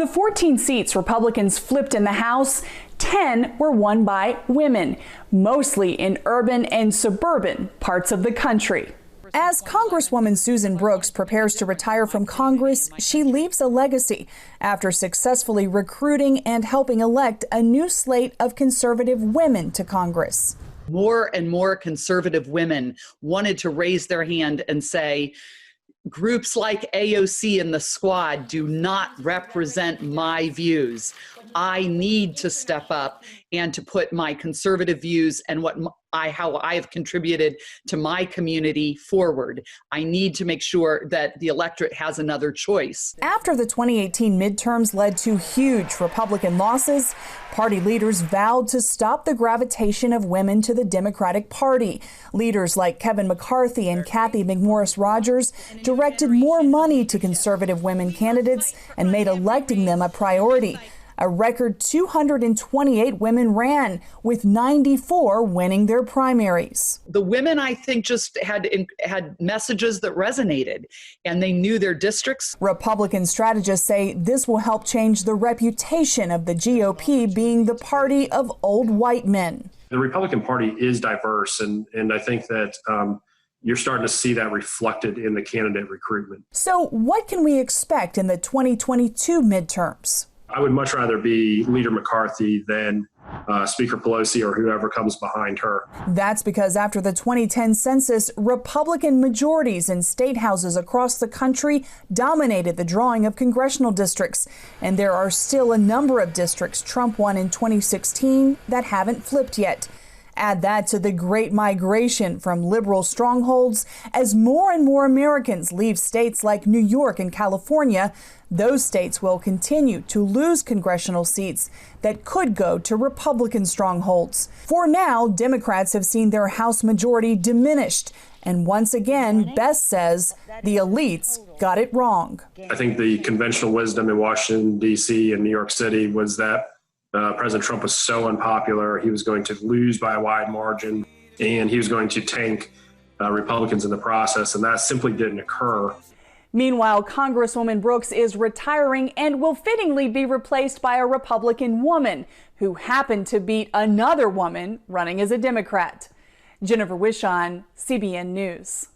The 14 seats Republicans flipped in the House, 10 were won by women, mostly in urban and suburban parts of the country. As Congresswoman Susan Brooks prepares to retire from Congress, she leaves a legacy after successfully recruiting and helping elect a new slate of conservative women to Congress. More and more conservative women wanted to raise their hand and say, groups like AOC and the Squad do not represent my views. I need to step up and to put my conservative views and how I have contributed to my community forward. I need to make sure that the electorate has another choice. After the 2018 midterms led to huge Republican losses, party leaders vowed to stop the gravitation of women to the Democratic Party. Leaders like Kevin McCarthy and Kathy McMorris Rodgers directed more money to conservative women candidates and made electing them a priority. A record 228 women ran, with 94 winning their primaries. The women, I think, just had messages that resonated, and they knew their districts. Republican strategists say this will help change the reputation of the GOP being the party of old white men. The Republican Party is diverse, and I think that you're starting to see that reflected in the candidate recruitment. So what can we expect in the 2022 midterms? I would much rather be Leader McCarthy than Speaker Pelosi or whoever comes behind her. That's because after the 2010 census, Republican majorities in state houses across the country dominated the drawing of congressional districts. And there are still a number of districts Trump won in 2016 that haven't flipped yet. Add that to the great migration from liberal strongholds as more and more Americans leave states like New York and California. Those states will continue to lose congressional seats that could go to Republican strongholds. For now, Democrats have seen their House majority diminished. And once again, Best says the elites got it wrong. I think the conventional wisdom in Washington, D.C. and New York City was that President Trump was so unpopular, he was going to lose by a wide margin, and he was going to tank Republicans in the process, and that simply didn't occur. Meanwhile, Congresswoman Brooks is retiring and will fittingly be replaced by a Republican woman who happened to beat another woman running as a Democrat. Jennifer Wishon, CBN News.